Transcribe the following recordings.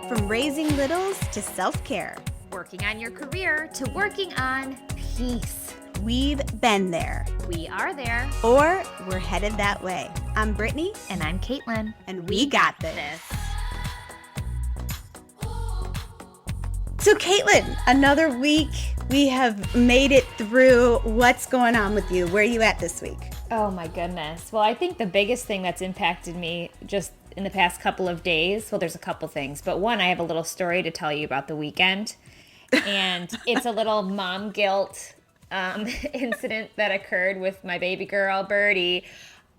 From raising littles to self-care. Working on your career to working on peace. We've been there. We are there. Or we're headed that way. I'm Brittany. And I'm Caitlin. And we got this. So Caitlin, another week. We have made it through. What's going on with you? Where are you at this week? Oh my goodness. Well, I think the biggest thing that's impacted me just in the past couple of days, well, there's a couple things, but one, I have a little story to tell you about the weekend. And it's a little mom guilt incident that occurred with my baby girl, Birdie.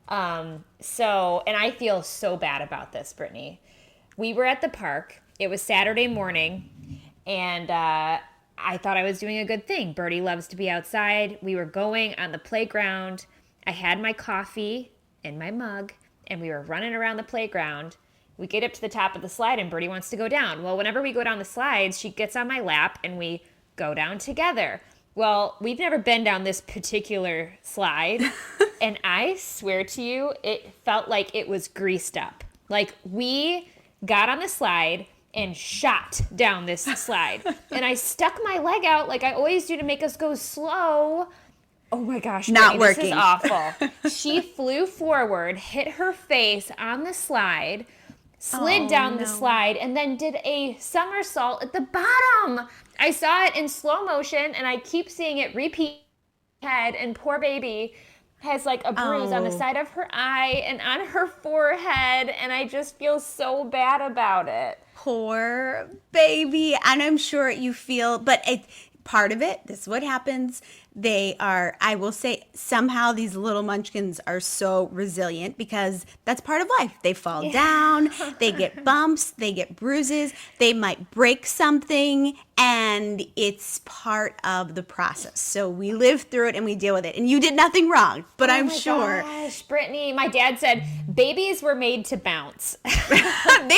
And I feel so bad about this, Brittany. We were at the park. It was Saturday morning, and I thought I was doing a good thing. Birdie loves to be outside. We were going on the playground. I had my coffee in my mug, and we were running around the playground. We get up to the top of the slide, and Birdie wants to go down. Well, whenever we go down the slides, she gets on my lap, and we go down together. Well, we've never been down this particular slide, and I swear to you, it felt like it was greased up. Like, we got on the slide and shot down this slide. And I stuck my leg out like I always do to make us go slow. Oh my gosh, not Brittany, working. This is awful. She flew forward, hit her face on the slide, slid down the slide, and then did a somersault at the bottom. I saw it in slow motion, and I keep seeing it repeat head, and poor baby has like a bruise on the side of her eye and on her forehead, and I just feel so bad about it. Poor baby. And I'm sure you feel, but part of it, this is what happens. They are, I will say, somehow these little munchkins are so resilient because that's part of life. They fall down, they get bumps, they get bruises, they might break something, and it's part of the process. So we live through it and we deal with it. And you did nothing wrong, but I'm sure. Gosh, Brittany, my dad said babies were made to bounce. They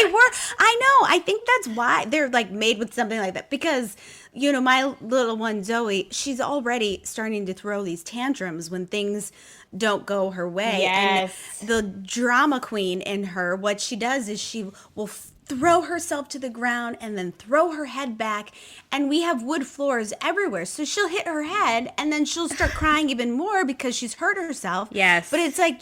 were. I know. I think that's why they're like made with something like that because, you know, my little one, Zoe, she's already starting to throw these tantrums when things don't go her way. Yes. And the drama queen in her, what she does is she will throw herself to the ground and then throw her head back. And we have wood floors everywhere. So she'll hit her head and then she'll start crying even more because she's hurt herself. Yes. But it's like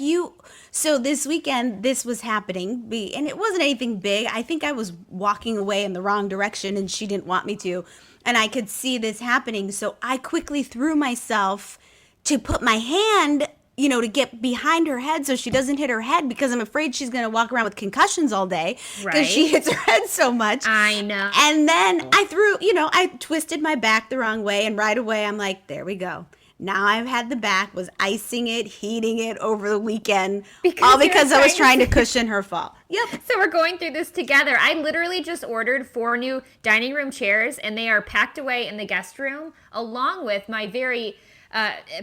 so this weekend, this was happening. And it wasn't anything big. I think I was walking away in the wrong direction and she didn't want me to. And I could see this happening. So I quickly threw myself to put my hand, you know, to get behind her head so she doesn't hit her head because I'm afraid she's going to walk around with concussions all day because she hits her head so much. I know. And then I twisted my back the wrong way. And right away, I'm like, there we go. Now I've had the back, was icing it, heating it over the weekend, all because I was trying to cushion her fall. Yep. So we're going through this together. I literally just ordered 4 new dining room chairs, and they are packed away in the guest room, along with my very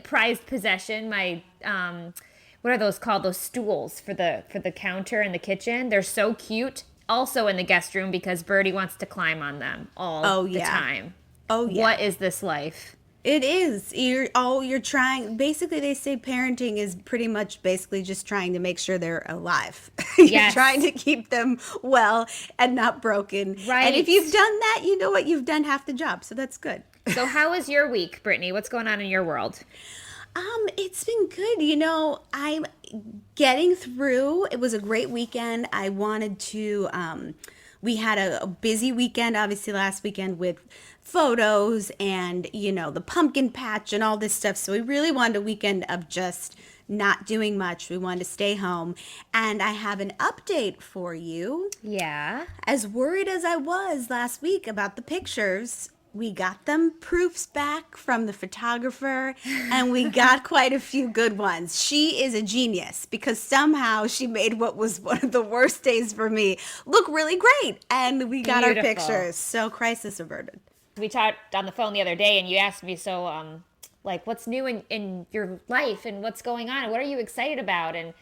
prized possession, my what are those called? Those stools for the counter in the kitchen. They're so cute. Also in the guest room because Birdie wants to climb on them all the time. Oh yeah. What is this life? It is. You're trying. Basically, they say parenting is pretty much basically just trying to make sure they're alive. You're trying to keep them well and not broken. Right. And if you've done that, you know what? You've done half the job. So that's good. So how was your week, Brittany? What's going on in your world? It's been good. You know, I'm getting through. It was a great weekend. I wanted to, we had a busy weekend, obviously last weekend with photos and, you know, the pumpkin patch and all this stuff. So we really wanted a weekend of just not doing much. We wanted to stay home. And I have an update for you. Yeah. As worried as I was last week about the pictures, we got them proofs back from the photographer, and we got quite a few good ones. She is a genius because somehow she made what was one of the worst days for me look really great. And we got our pictures. So crisis averted. We talked on the phone the other day, and you asked me, so, like, what's new in your life, and what's going on, and what are you excited about? And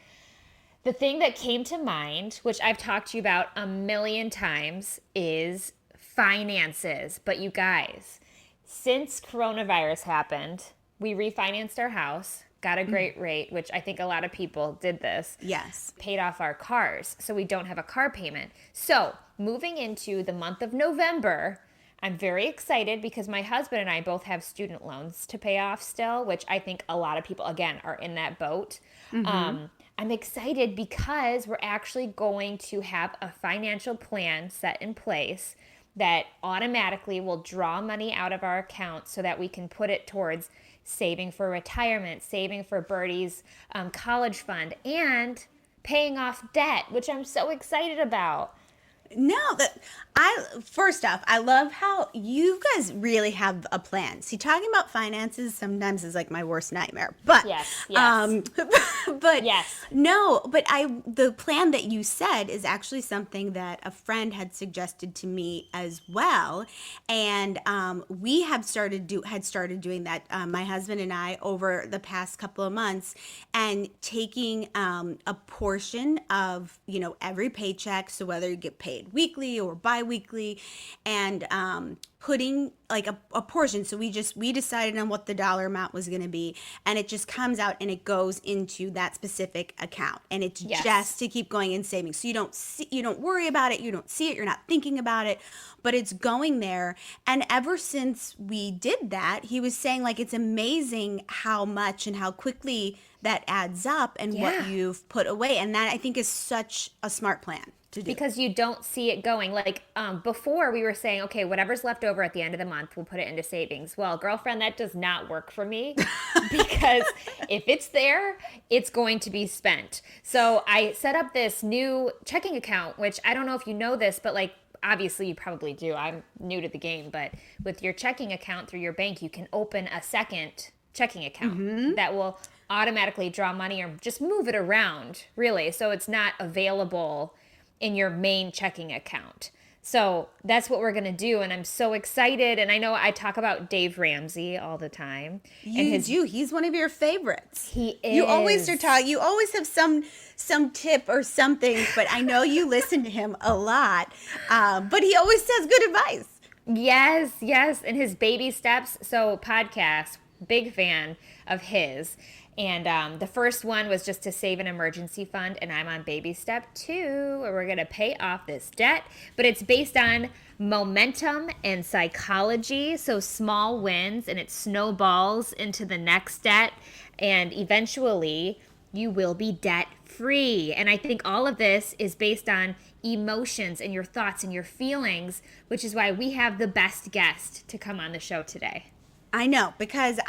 the thing that came to mind, which I've talked to you about a million times, is finances. But you guys, since coronavirus happened, we refinanced our house. got a great rate, which I think a lot of people did this. Yes. Paid off our cars, so we don't have a car payment. So moving into the month of November, I'm very excited because my husband and I both have student loans to pay off still, which I think a lot of people, again, are in that boat. I'm excited because we're actually going to have a financial plan set in place that automatically will draw money out of our account so that we can put it towards saving for retirement, saving for Birdie's college fund, and paying off debt, which I'm so excited about. No, first off, I love how you guys really have a plan. See, talking about finances sometimes is like my worst nightmare. But yes. but yes. No, but the plan that you said is actually something that a friend had suggested to me as well, and we have started doing that. My husband and I over the past couple of months, and taking a portion of every paycheck. So whether you get paid weekly or bi-weekly, and putting like a portion. So we decided on what the dollar amount was going to be, and it just comes out and it goes into that specific account, and it's just to keep going and saving. So you don't worry about it, you don't see it, you're not thinking about it, but it's going there. And ever since we did that, he was saying like it's amazing how much and how quickly that adds up and what you've put away. And that I think is such a smart plan. Because you don't see it going. Like before we were saying, okay, whatever's left over at the end of the month, we'll put it into savings. Well, girlfriend, that does not work for me because if it's there, it's going to be spent. So I set up this new checking account, which I don't know if you know this, but like, obviously you probably do. I'm new to the game, but with your checking account through your bank, you can open a second checking account that will automatically draw money or just move it around, really. So it's not available in your main checking account. So that's what we're going to do. And I'm so excited. And I know I talk about Dave Ramsey all the time. You do. He's one of your favorites. He is. You always are talking. You always have some tip or something, but I know you listen to him a lot. But he always says good advice. Yes. And his baby steps. So podcast, big fan of his. And the first one was just to save an emergency fund, and I'm on baby step 2, where we're going to pay off this debt. But it's based on momentum and psychology, so small wins, and it snowballs into the next debt, and eventually you will be debt-free. And I think all of this is based on emotions and your thoughts and your feelings, which is why we have the best guest to come on the show today. I know, because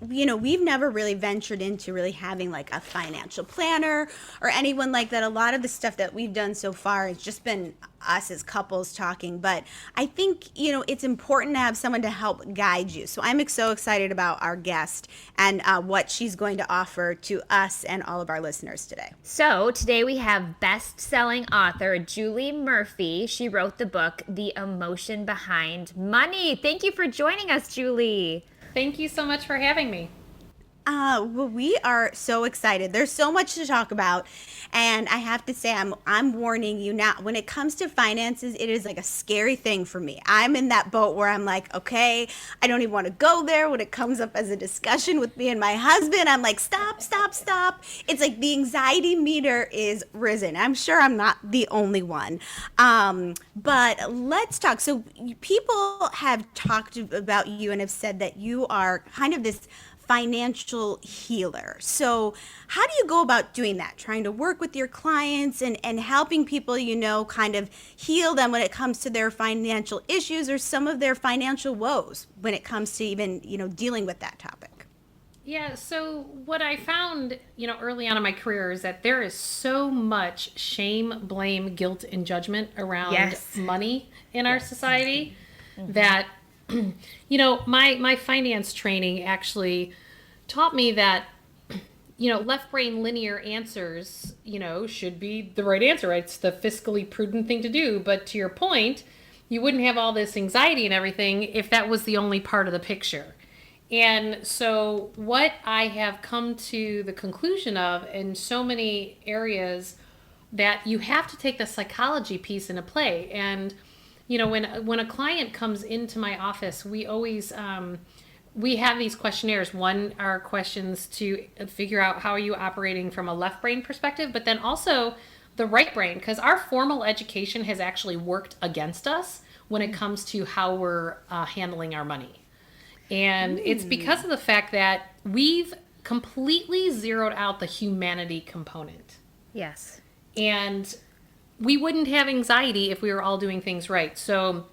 we've never really ventured into really having like a financial planner or anyone like that. A lot of the stuff that we've done so far has just been us as couples talking. But I think, it's important to have someone to help guide you. So I'm so excited about our guest and what she's going to offer to us and all of our listeners today. So today we have best-selling author Julie Murphy. She wrote the book, The Emotion Behind Money. Thank you for joining us, Julie. Thank you so much for having me. Well, we are so excited. There's so much to talk about. And I have to say, I'm warning you now, when it comes to finances, it is like a scary thing for me. I'm in that boat where I'm like, okay, I don't even want to go there. When it comes up as a discussion with me and my husband, I'm like, stop. It's like the anxiety meter is risen. I'm sure I'm not the only one. But let's talk. So people have talked about you and have said that you are kind of this financial healer. So how do you go about doing that? Trying to work with your clients and helping people, kind of heal them when it comes to their financial issues or some of their financial woes when it comes to even, dealing with that topic. Yeah, so what I found, early on in my career is that there is so much shame, blame, guilt, and judgment around money in our society that my finance training actually taught me that, left brain linear answers, should be the right answer, right? It's the fiscally prudent thing to do. But to your point, you wouldn't have all this anxiety and everything if that was the only part of the picture. And so what I have come to the conclusion of in so many areas that you have to take the psychology piece into play. And when a client comes into my office, we always we have these questionnaires. One are questions to figure out how are you operating from a left brain perspective, but then also the right brain, because our formal education has actually worked against us when it comes to how we're handling our money. And it's because of the fact that we've completely zeroed out the humanity component. Yes. And we wouldn't have anxiety if we were all doing things right. So,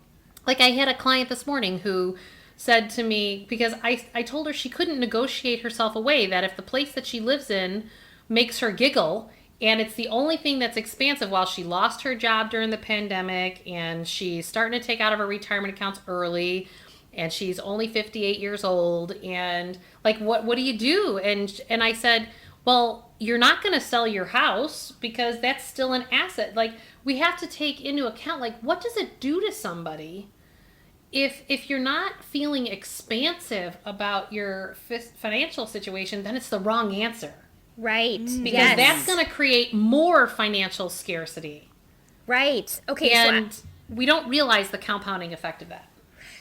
like, I had a client this morning who said to me, because I told her she couldn't negotiate herself away, that if the place that she lives in makes her giggle, and it's the only thing that's expansive, while she lost her job during the pandemic, and she's starting to take out of her retirement accounts early, and she's only 58 years old, and like, what do you do? And I said, well, you're not going to sell your house because that's still an asset. Like, we have to take into account, like, what does it do to somebody if you're not feeling expansive about your financial situation? Then it's the wrong answer. Right. Because that's going to create more financial scarcity. Right. Okay. And we don't realize the compounding effect of that.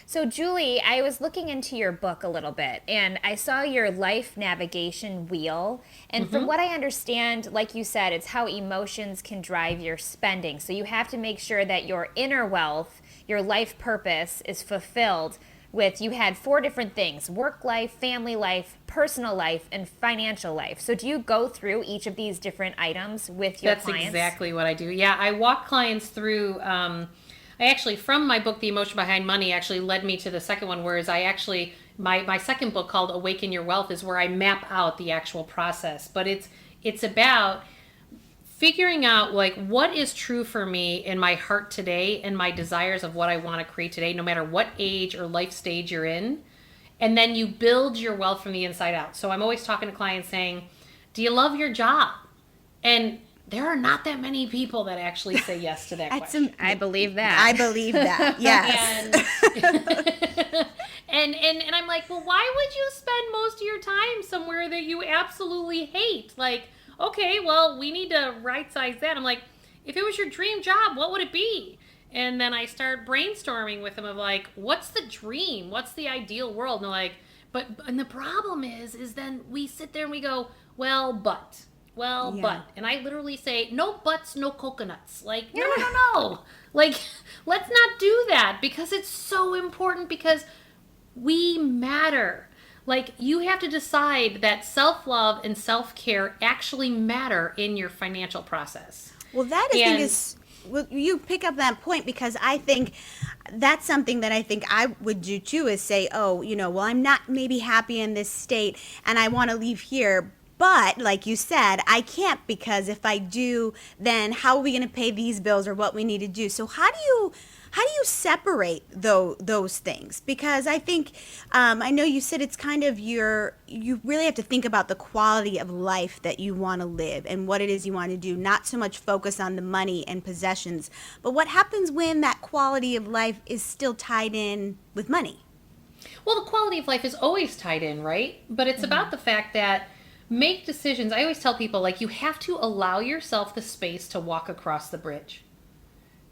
So, Julie, I was looking into your book a little bit, and I saw your life navigation wheel. And from what I understand, like you said, it's how emotions can drive your spending. So you have to make sure that your inner wealth, your life purpose, is fulfilled with, you had 4 different things: work life, family life, personal life, and financial life. So do you go through each of these different items with your clients? That's exactly what I do. Yeah, I walk clients through... I actually, from my book, The Emotion Behind Money, actually led me to the second one, whereas I actually, my second book called Awaken Your Wealth is where I map out the actual process. But it's about figuring out, like, what is true for me in my heart today and my desires of what I want to create today, no matter what age or life stage you're in. And then you build your wealth from the inside out. So I'm always talking to clients saying, do you love your job? And there are not that many people that actually say yes to that question. I believe that. I believe that. Yes. And I'm like, well, why would you spend most of your time somewhere that you absolutely hate? Like, okay, well, we need to right size that. I'm like, if it was your dream job, what would it be? And then I start brainstorming with them of like, what's the dream? What's the ideal world? And they're like, and the problem is then we sit there and we go, but. And I literally say, no buts, no coconuts. Like, no. Like, let's not do that, because it's so important, because we matter. Like, you have to decide that self-love and self-care actually matter in your financial process. Well, that I think is... Well, you pick up that point, because I think that's something that I think I would do too, is say, well, I'm not maybe happy in this state and I want to leave here. But like you said, I can't, because if I do, then how are we going to pay these bills or what we need to do? So how do you separate those things? Because I think, I know you said it's kind of you really have to think about the quality of life that you want to live and what it is you want to do, not so much focus on the money and possessions. But what happens when that quality of life is still tied in with money? Well, the quality of life is always tied in, right? But it's about the fact that make decisions. I always tell people, like, you have to allow yourself the space to walk across the bridge.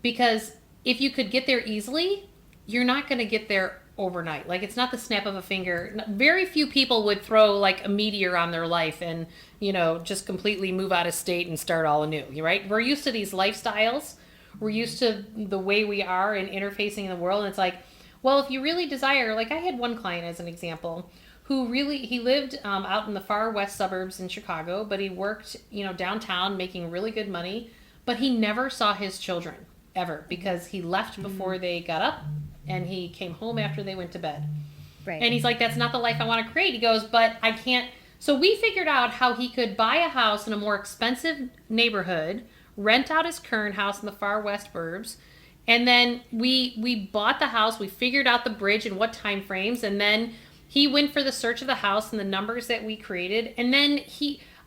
Because if you could get there easily, you're not going to get there overnight. Like, it's not the snap of a finger. Very few people would throw like a meteor on their life and, just completely move out of state and start all anew, right? We're used to these lifestyles. We're used to the way we are in interfacing in the world. And it's like, well, if you really desire, like, I had one client as an example who he lived out in the far west suburbs in Chicago, but he worked, downtown, making really good money, but he never saw his children ever, because he left before they got up and he came home after they went to bed. Right. And he's like, that's not the life I want to create. He goes, but I can't. So we figured out how he could buy a house in a more expensive neighborhood, rent out his current house in the far west burbs, and then we bought the house. We figured out the bridge and what time frames, and then he went for the search of the house and the numbers that we created. And then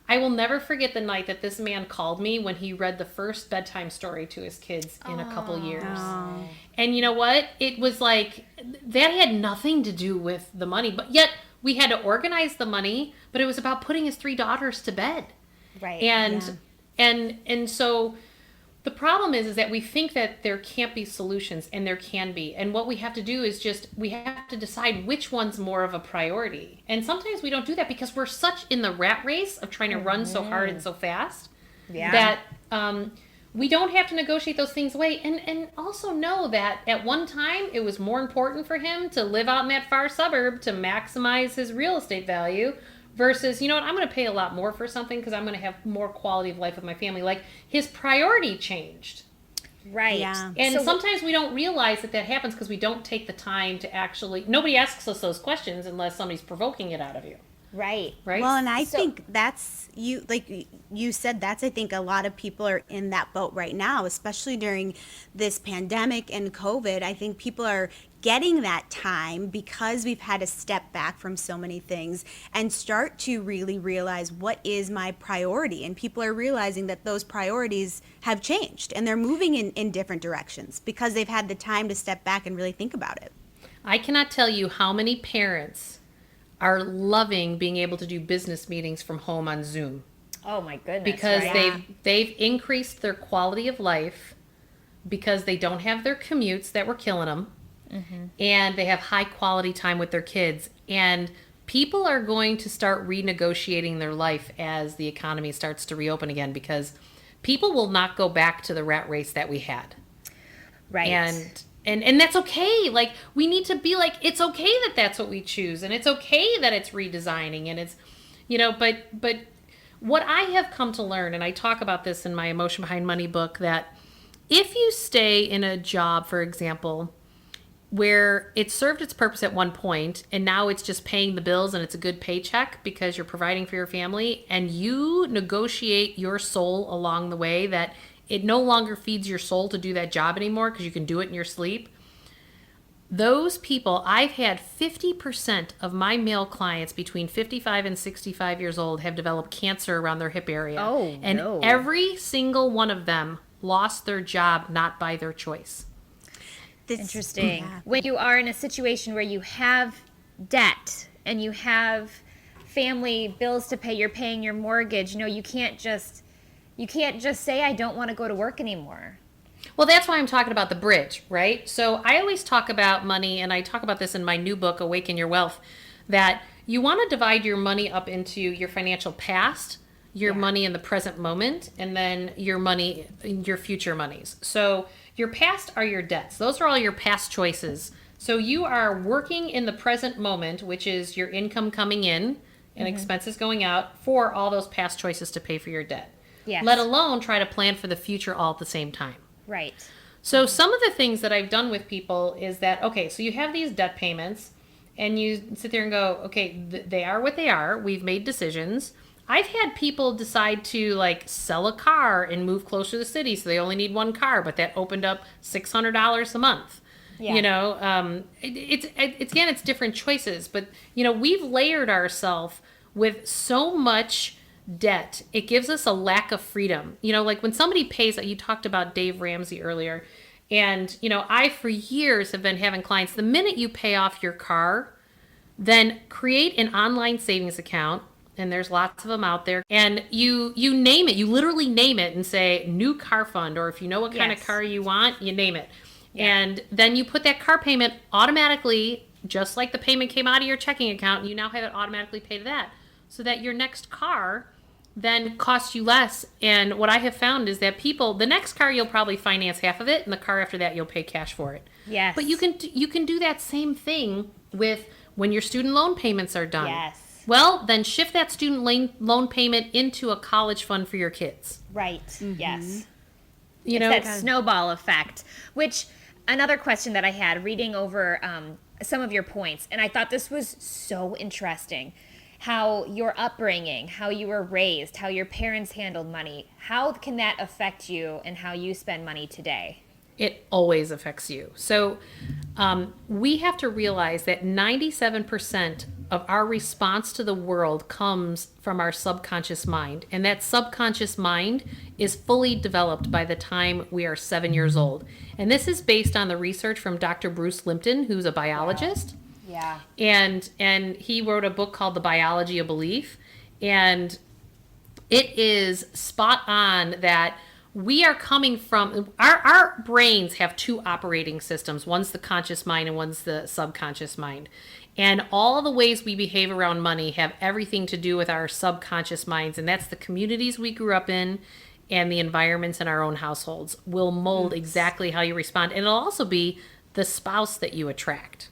I will never forget the night that this man called me when he read the first bedtime story to his kids in a couple years. Oh. And you know what? It was like, that had nothing to do with the money, but yet we had to organize the money, but it was about putting his 3 daughters to bed. Right. And so The problem is that we think that there can't be solutions, and there can be. And what we have to do is we have to decide which one's more of a priority. And sometimes we don't do that because we're such in the rat race of trying to run so hard and so fast that we don't have to negotiate those things away. And also know that at one time it was more important for him to live out in that far suburb to maximize his real estate value versus, you know what, I'm going to pay a lot more for something because I'm going to have more quality of life with my family. Like, his priority changed. Right. Yeah. And sometimes we don't realize that happens because we don't take the time to actually, nobody asks us those questions unless somebody's provoking it out of you. Right. Right? Well, and I think that's, like you said, I think a lot of people are in that boat right now, especially during this pandemic and COVID. I think people are getting that time because we've had to step back from so many things and start to really realize what is my priority. And people are realizing that those priorities have changed and they're moving in different directions because they've had the time to step back and really think about it. I cannot tell you how many parents are loving being able to do business meetings from home on Zoom. Oh my goodness. Because right? they've increased their quality of life because they don't have their commutes that were killing them. Mm-hmm. And they have high quality time with their kids. And people are going to start renegotiating their life as the economy starts to reopen again, because people will not go back to the rat race that we had. Right. And that's okay. Like, we need to be like, it's okay that that's what we choose. And it's okay that it's redesigning. And it's, you know, but what I have come to learn, and I talk about this in my Emotion Behind Money book, that if you stay in a job, for example, where it served its purpose at one point and now it's just paying the bills and it's a good paycheck because you're providing for your family, and you negotiate your soul along the way that it no longer feeds your soul to do that job anymore because you can do it in your sleep. Those people, I've had 50% of my male clients between 55 and 65 years old have developed cancer around their hip area. Oh, and no. every single one of them lost their job not by their choice. Interesting. Yeah. When you are in a situation where you have debt and you have family bills to pay, you're paying your mortgage, you know, you can't just say, I don't want to go to work anymore. Well, that's why I'm talking about the bridge, right? So I always talk about money, and I talk about this in my new book, Awaken Your Wealth, that you want to divide your money up into your financial past, your money in the present moment, and then your money, your future monies. So your past are your debts. Those are all your past choices. So you are working in the present moment, which is your income coming in and expenses going out, for all those past choices to pay for your debt. Yes. Let alone try to plan for the future all at the same time. Right. So some of the things that I've done with people is that, okay, so you have these debt payments and you sit there and go, okay, they are what they are. We've made decisions. I've had people decide to like sell a car and move closer to the city, so they only need one car, but that opened up $600 a month. Yeah. You know, it's different choices, but you know, we've layered ourselves with so much debt. It gives us a lack of freedom. You know, like when somebody pays, you talked about Dave Ramsey earlier, and you know, I for years have been having clients, the minute you pay off your car, then create an online savings account. And there's lots of them out there. And you name it. You literally name it and say new car fund, or if you know what kind of car you want, you name it. Yeah. And then you put that car payment automatically, just like the payment came out of your checking account, and you now have it automatically paid to that. So that your next car then costs you less. And what I have found is that people, the next car you'll probably finance half of it, and the car after that you'll pay cash for it. Yes. But you can do that same thing with when your student loan payments are done. Yes. Well, then shift that student loan payment into a college fund for your kids. Right. Mm-hmm. Yes. You know, that snowball effect, which another question that I had reading over some of your points, and I thought this was so interesting, how your upbringing, how you were raised, how your parents handled money, how can that affect you and how you spend money today? It always affects you. So we have to realize that 97% of our response to the world comes from our subconscious mind. And that subconscious mind is fully developed by the time we are 7 years old. And this is based on the research from Dr. Bruce Lipton, who's a biologist. Yeah. And he wrote a book called The Biology of Belief. And it is spot on that we are coming from, our brains have two operating systems. One's the conscious mind and one's the subconscious mind. And all the ways we behave around money have everything to do with our subconscious minds. And that's the communities we grew up in and the environments in our own households will mold exactly how you respond. And it'll also be the spouse that you attract.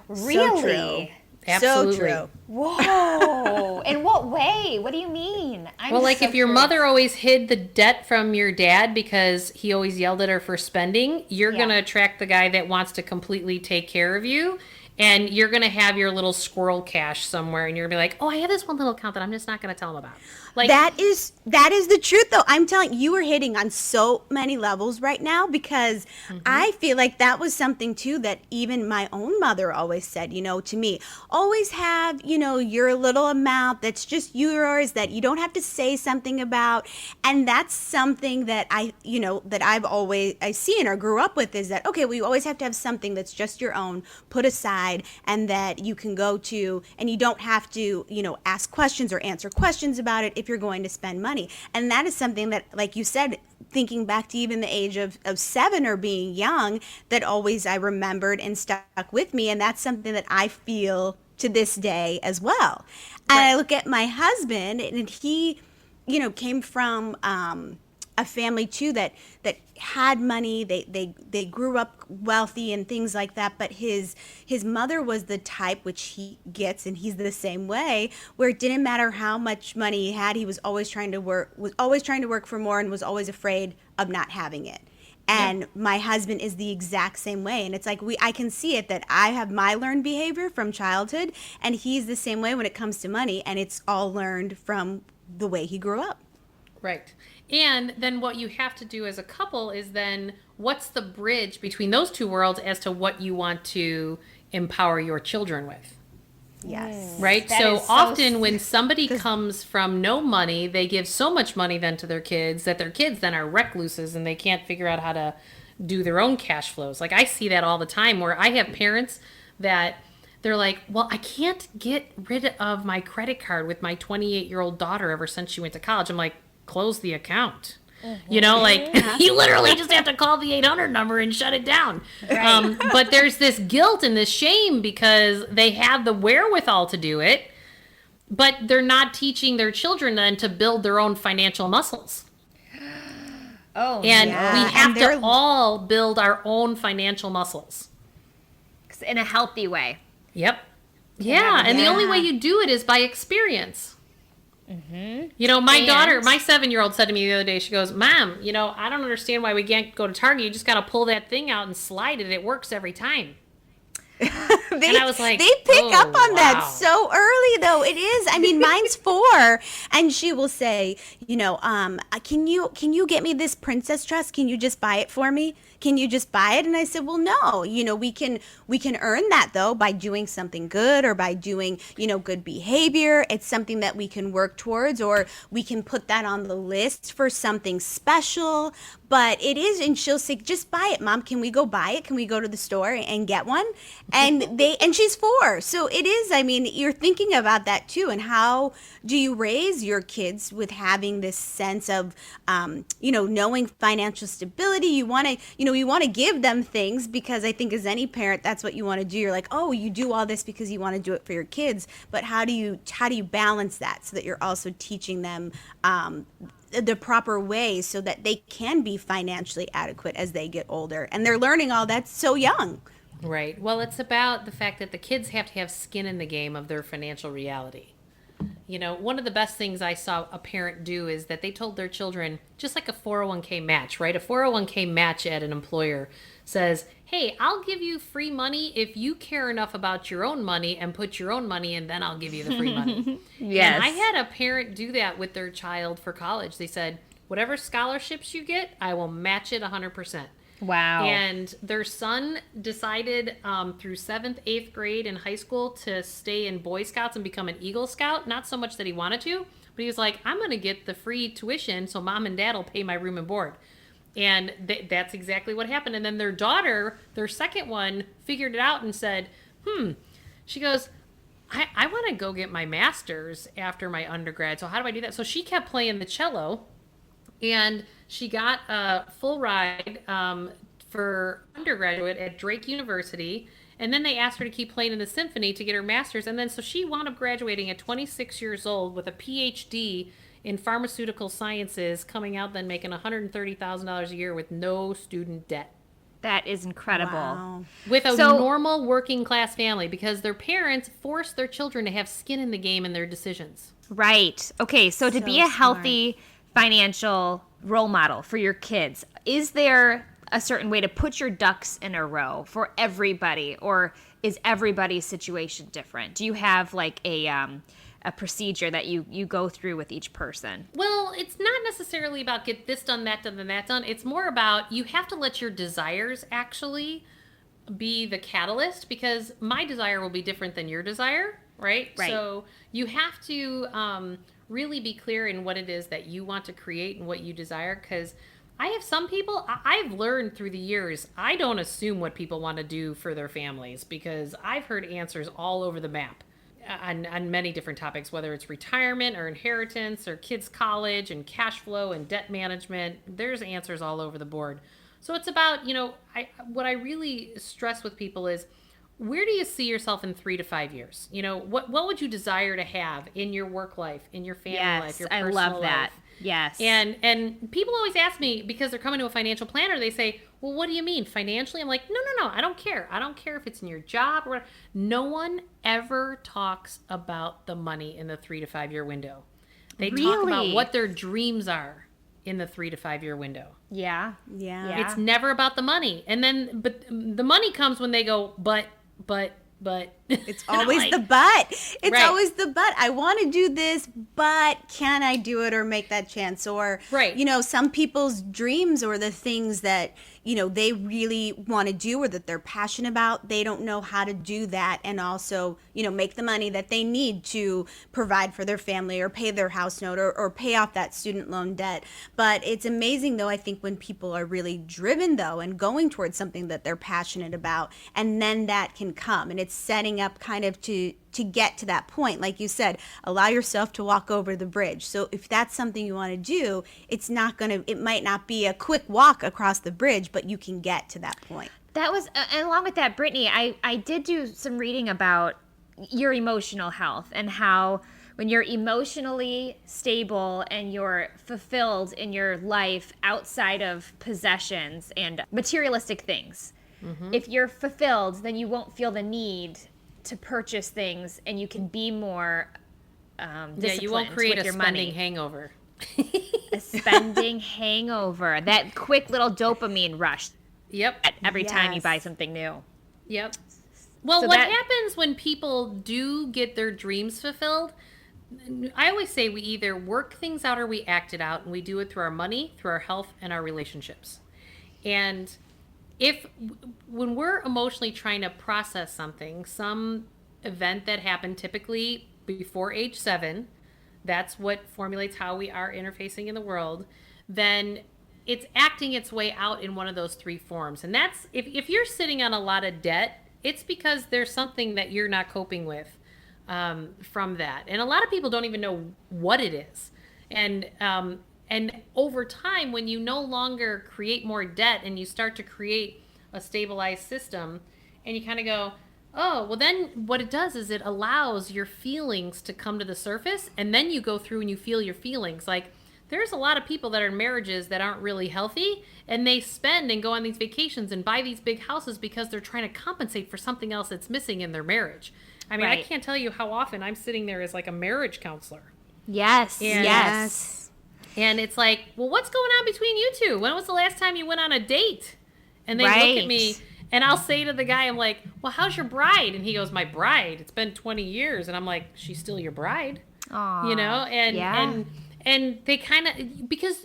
Really? So true. Absolutely. So true. Whoa. In what way? What do you mean? Well, like if your mother always hid the debt from your dad because he always yelled at her for spending, you're going to attract the guy that wants to completely take care of you. And you're going to have your little squirrel cash somewhere. And you're going to be like, oh, I have this one little account that I'm just not going to tell him about. Like that is the truth, though. I'm telling you, are hitting on so many levels right now, because I feel like that was something too that even my own mother always said, to me, always have, your little amount that's just yours, that you don't have to say something about. And that's something that that I seen or grew up with, is that, okay, we always have to have something that's just your own, put aside, and that you can go to, and you don't have to, ask questions or answer questions about it if you're going to spend money. And that is something that, like you said, thinking back to even the age of 7 or being young, that always I remembered and stuck with me. And that's something that I feel to this day as well. And I look at my husband, and he, came from a family too that had money. They grew up wealthy and things like that. But his mother was the type, which he gets, and he's the same way, where it didn't matter how much money he had, he was always trying to work for more, and was always afraid of not having it. And my husband is the exact same way. And it's like I can see it, that I have my learned behavior from childhood, and he's the same way when it comes to money, and it's all learned from the way he grew up. Right. And then what you have to do as a couple is then what's the bridge between those two worlds as to what you want to empower your children with? Yes. Right? So often when somebody comes from no money, they give so much money then to their kids that their kids then are recluses and they can't figure out how to do their own cash flows. Like I see that all the time, where I have parents that they're like, well, I can't get rid of my credit card with my 28-year-old daughter ever since she went to college. I'm like, close the account. You literally just have to call the 800 number and shut it down. Right. But there's this guilt and this shame because they have the wherewithal to do it, but they're not teaching their children then to build their own financial muscles. We have to all build our own financial muscles. In a healthy way. Yep. Yeah, and the only way you do it is by experience. My daughter, my 7-year-old said to me the other day, she goes, Mom, I don't understand why we can't go to Target. You just got to pull that thing out and slide it. It works every time. And I was like, they pick up on that so early, though. It is. I mean, mine's 4, and she will say, can you get me this princess dress? Can you just buy it for me? Can you just buy it? And I said, well, no, we can earn that, though, by doing something good, or by doing, good behavior. It's something that we can work towards, or we can put that on the list for something special. But it is, and she'll say, just buy it, Mom. Can we go buy it? Can we go to the store and get one? And she's 4. So it is, I mean, you're thinking about that too. And how do you raise your kids with having this sense of, knowing financial stability? You want to give them things, because I think as any parent, that's what you want to do. You're like, oh, you do all this because you want to do it for your kids. But how do you balance that so that you're also teaching them, the proper way so that they can be financially adequate as they get older? And they're learning all that so young. Right. Well, it's about the fact that the kids have to have skin in the game of their financial reality. One of the best things I saw a parent do is that they told their children, just like a 401k match, right? A 401k match at an employer says, hey, I'll give you free money if you care enough about your own money and put your own money in, then I'll give you the free money. Yes. And I had a parent do that with their child for college. They said, whatever scholarships you get, I will match it 100%. Wow. And their son decided through 7th, 8th grade in high school to stay in Boy Scouts and become an Eagle Scout. Not so much that he wanted to, but he was like, I'm going to get the free tuition so Mom and Dad will pay my room and board. And that's exactly what happened. And then their daughter, their second one, figured it out and said, she goes, I want to go get my master's after my undergrad. So how do I do that? So she kept playing the cello. And she got a full ride for undergraduate at Drake University. And then they asked her to keep playing in the symphony to get her master's. And then so she wound up graduating at 26 years old with a PhD in pharmaceutical sciences, coming out then making $130,000 a year with no student debt. That is incredible. Wow. With a normal working class family, because their parents forced their children to have skin in the game in their decisions. Right. Okay, so to be a healthy financial role model for your kids, is there a certain way to put your ducks in a row for everybody, or is everybody's situation different? Do you have like a procedure that you go through with each person? Well, it's not necessarily about get this done, that done, and that done. It's more about you have to let your desires actually be the catalyst, because my desire will be different than your desire, right? So you have to really be clear in what it is that you want to create and what you desire, because I have some people, I've learned through the years, I don't assume what people want to do for their families, because I've heard answers all over the map on many different topics, whether it's retirement or inheritance or kids' college and cash flow and debt management. There's answers all over the board. So it's about, what I really stress with people is, where do you see yourself in 3 to 5 years? What would you desire to have in your work life, in your family life, your personal life? I love that. Yes. And people always ask me, because they're coming to a financial planner, they say, well, what do you mean financially? I'm like, no, I don't care. I don't care if it's in your job or whatever. No one ever talks about the money in the 3 to 5 year window. They talk about what their dreams are in the 3 to 5 year window. Yeah. It's never about the money. And then, but the money comes when they go, but it's always the but. It's always the but. I want to do this, but can I do it or make that chance? Or, some people's dreams or the things that, they really want to do or that they're passionate about, they don't know how to do that and also, make the money that they need to provide for their family or pay their house note or pay off that student loan debt. But it's amazing, though, I think, when people are really driven, though, and going towards something that they're passionate about, and then that can come. And it's setting up kind of to get to that point. Like you said, allow yourself to walk over the bridge. So if that's something you want to do, it might not be a quick walk across the bridge, but you can get to that point. That was, and along with that, Brittany, I did do some reading about your emotional health and how when you're emotionally stable and you're fulfilled in your life outside of possessions and materialistic things, if you're fulfilled, then you won't feel the need to purchase things, and you can be more disciplined you won't create with a your spending money. hangover. A spending hangover. That quick little dopamine rush. Yep. Every time you buy something new. Yep. Well, what happens when people do get their dreams fulfilled? I always say we either work things out or we act it out, and we do it through our money, through our health, and our relationships. And when we're emotionally trying to process something, some event that happened typically before age 7, that's what formulates how we are interfacing in the world, then it's acting its way out in one of those 3 forms. And that's, if you're sitting on a lot of debt, it's because there's something that you're not coping with from that. And a lot of people don't even know what it is. And over time, when you no longer create more debt and you start to create a stabilized system, and you kind of go, oh, well, then what it does is it allows your feelings to come to the surface, and then you go through and you feel your feelings. Like, there's a lot of people that are in marriages that aren't really healthy, and they spend and go on these vacations and buy these big houses because they're trying to compensate for something else that's missing in their marriage. I mean, I can't tell you how often I'm sitting there as like a marriage counselor. Yes. And it's like, well, what's going on between you two? When was the last time you went on a date? And they look at me, and I'll say to the guy, I'm like, well, how's your bride? And he goes, my bride? It's been 20 years. And I'm like, she's still your bride. Aww, And they kind of, because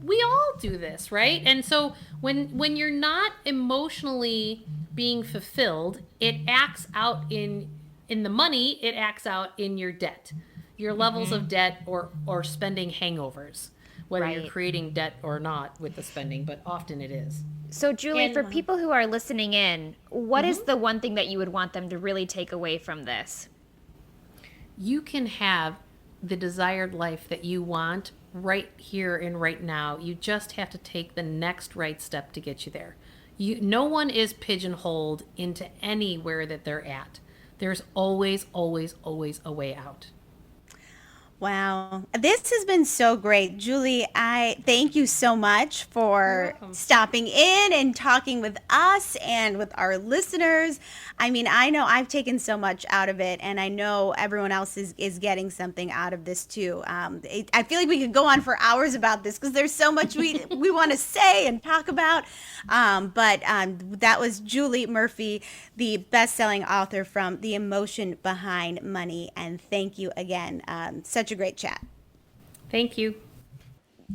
we all do this, right? And so when you're not emotionally being fulfilled, it acts out in the money, it acts out in your debt. Your levels of debt or spending hangovers, whether you're creating debt or not with the spending, but often it is. So, Julie, for people who are listening in, what is the one thing that you would want them to really take away from this? You can have the desired life that you want right here and right now. You just have to take the next right step to get you there. No one is pigeonholed into anywhere that they're at. There's always, always, always a way out. Wow. This has been so great. Julie, I thank you so much for stopping in and talking with us and with our listeners. I mean, I know I've taken so much out of it, and I know everyone else is getting something out of this too. I feel like we could go on for hours about this because there's so much we want to say and talk about. But that was Julie Murphy, the best-selling author from The Emotion Behind Money. And thank you again. Such a great chat. Thank you.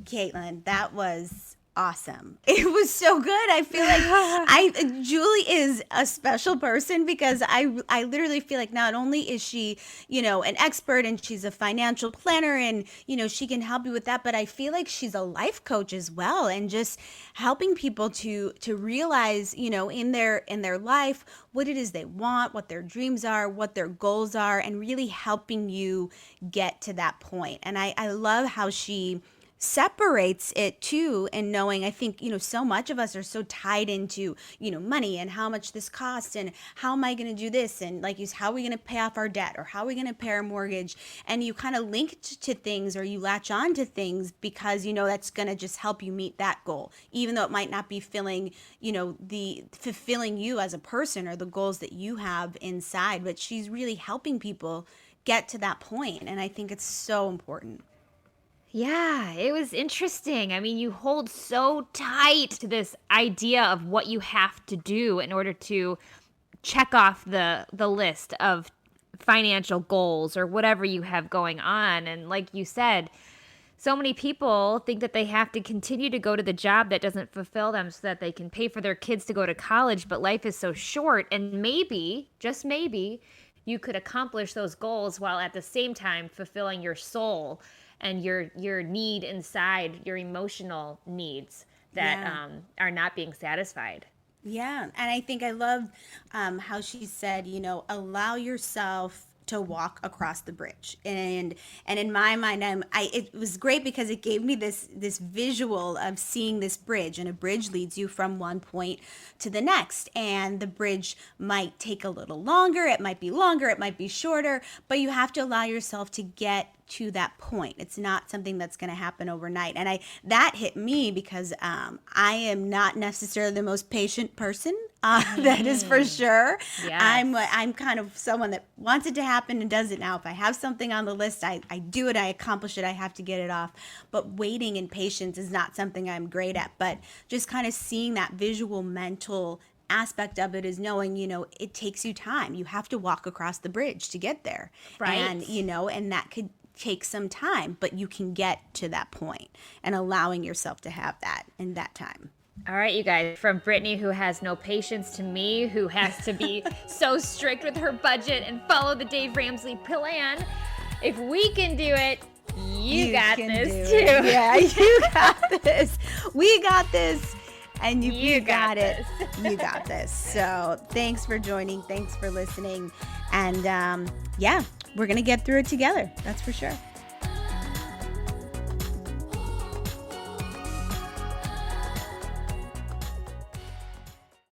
Caitlin, that was awesome. It was so good. I feel like Julie is a special person because I literally feel like not only is she, an expert and she's a financial planner and, she can help you with that, but I feel like she's a life coach as well, and just helping people to realize, in their life what it is they want, what their dreams are, what their goals are, and really helping you get to that point. And I love how she separates it too, and knowing, I think, so much of us are so tied into, money and how much this costs and how am I going to do this, and like, how are we going to pay off our debt, or how are we going to pay our mortgage, and you kind of link to things, or you latch on to things because that's going to just help you meet that goal, even though it might not be fulfilling you as a person or the goals that you have inside. But she's really helping people get to that point, and I think it's so important. Yeah, it was interesting. I mean, you hold so tight to this idea of what you have to do in order to check off the list of financial goals or whatever you have going on. And like you said, so many people think that they have to continue to go to the job that doesn't fulfill them so that they can pay for their kids to go to college, but life is so short, and maybe, just maybe, you could accomplish those goals while at the same time fulfilling your soul and your need inside, your emotional needs that are not being satisfied. Yeah, and I think I love how she said, allow yourself to walk across the bridge. And in my mind, it was great because it gave me this visual of seeing this bridge, and a bridge leads you from one point to the next. And the bridge might take a little longer, it might be longer, it might be shorter, but you have to allow yourself to get to that point. It's not something that's going to happen overnight. And that hit me because I am not necessarily the most patient person. That is for sure. Yes. I'm kind of someone that wants it to happen and does it now. If I have something on the list, I do it, I accomplish it, I have to get it off. But waiting and patience is not something I'm great at. But just kind of seeing that visual mental aspect of it is knowing, it takes you time. You have to walk across the bridge to get there. Right. And, and that could take some time, but you can get to that point, and allowing yourself to have that in that time. All right, you guys, from Brittany, who has no patience, to me, who has to be so strict with her budget and follow the Dave Ramsey plan. If we can do it, you got this too. Yeah, you got this. We got this. And you got it. You got this. So thanks for joining. Thanks for listening. And we're going to get through it together. That's for sure.